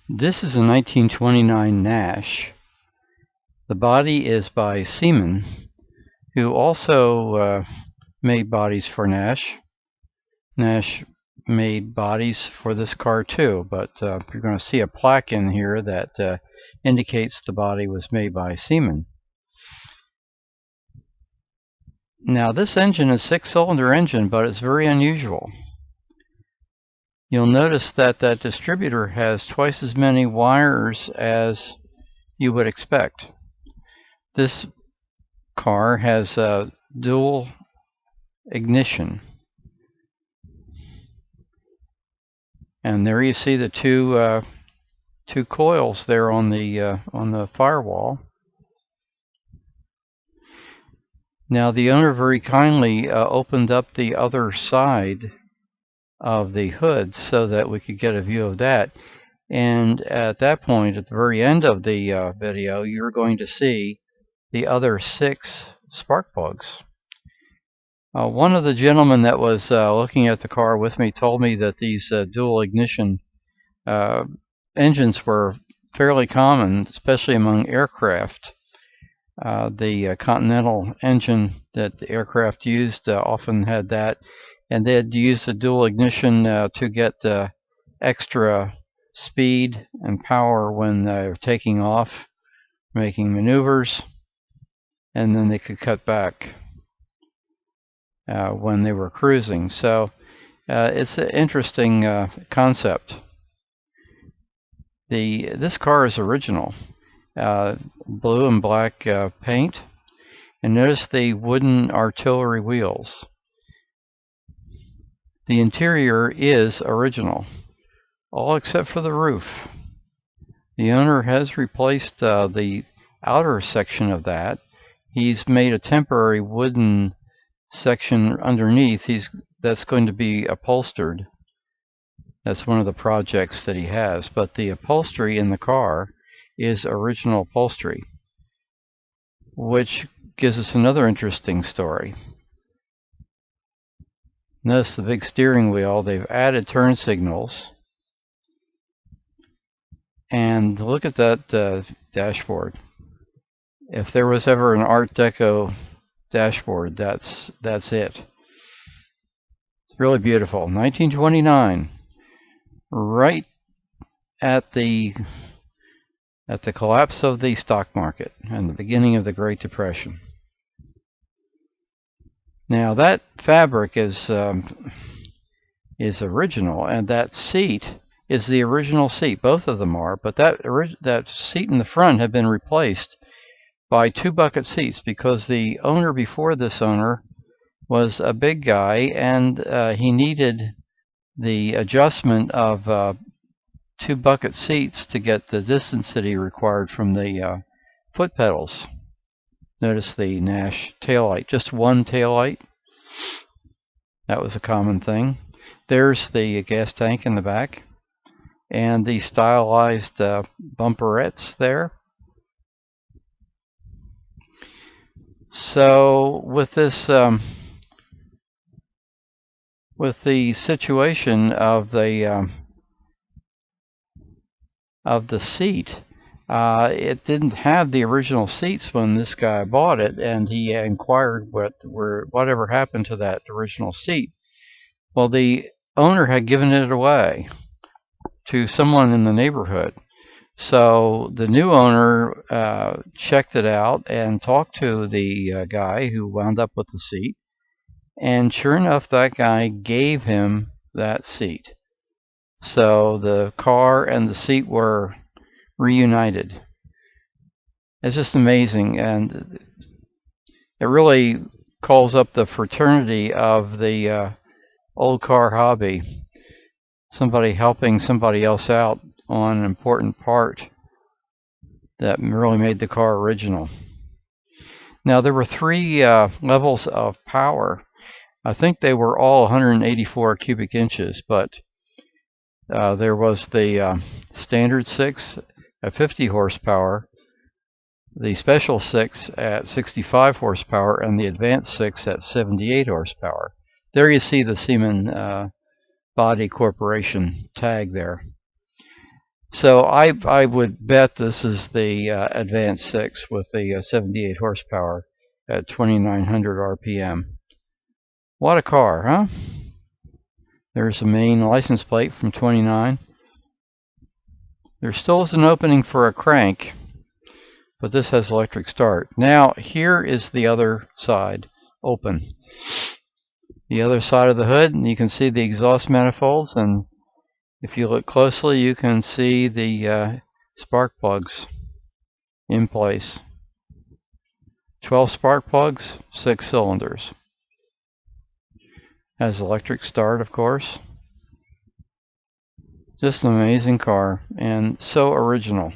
This is a 1929 Nash. The body is by Seaman, who also made bodies for Nash. Nash made bodies for this car too, but you're going to see a plaque in here that indicates the body was made by Seaman. Now this engine is a 6-cylinder engine, but it's very unusual. You'll notice that that distributor has twice as many wires as you would expect. This car has a dual ignition. And there you see the two coils there on the firewall. Now the owner very kindly opened up the other side of the hood so that we could get a view of that. And at that point, at the very end of the video, you're going to see the other 6 spark plugs. One of the gentlemen that was looking at the car with me told me that these dual ignition engines were fairly common, especially among aircraft. The Continental engine that the aircraft used often had that, and they had to use the dual ignition to get extra speed and power when they were taking off, making maneuvers, and then they could cut back when they were cruising. So it's an interesting concept. This car is original, blue and black paint, and notice the wooden artillery wheels. The interior is original, all except for the roof. The owner has replaced the outer section of that. He's made a temporary wooden section underneath. That's going to be upholstered. That's one of the projects that he has. But the upholstery in the car is original upholstery, which gives us another interesting story. Notice the big steering wheel. They've added turn signals. And look at that dashboard. If there was ever an Art Deco dashboard, that's it. It's really beautiful. 1929, right at the collapse of the stock market and the beginning of the Great Depression. Now that fabric is original, and that seat is the original seat. Both of them are, but that seat in the front had been replaced by 2 bucket seats because the owner before this owner was a big guy, and he needed the adjustment of 2 bucket seats to get the distance that he required from the foot pedals. Notice the Nash Taillight, just one taillight. That was a common thing. There's the gas tank in the back, and the stylized bumperettes there. So with this, with the situation of the seat, it didn't have the original seats when this guy bought it, and he inquired whatever happened to that original seat. Well, the owner had given it away to someone in the neighborhood. So the new owner checked it out and talked to the guy who wound up with the seat, and sure enough, that guy gave him that seat. So the car and the seat were reunited. It's just amazing, and it really calls up the fraternity of the old car hobby. Somebody helping somebody else out on an important part that really made the car original. Now there were 3 levels of power. I think they were all 184 cubic inches, but there was the standard 6 at 50 horsepower, the special 6 at 65 horsepower, and the advanced 6 at 78 horsepower. There you see the Seaman Body Corporation tag there. So I would bet this is the Advanced 6 with the 78 horsepower at 2,900 RPM. What a car, huh? There's the main license plate from 29. There still is an opening for a crank, but this has electric start. Now, here is the other side, open. The other side of the hood, and you can see the exhaust manifolds, and if you look closely, you can see the spark plugs in place. 12 spark plugs, 6 cylinders. Has electric start, of course. Just an amazing car, and so original.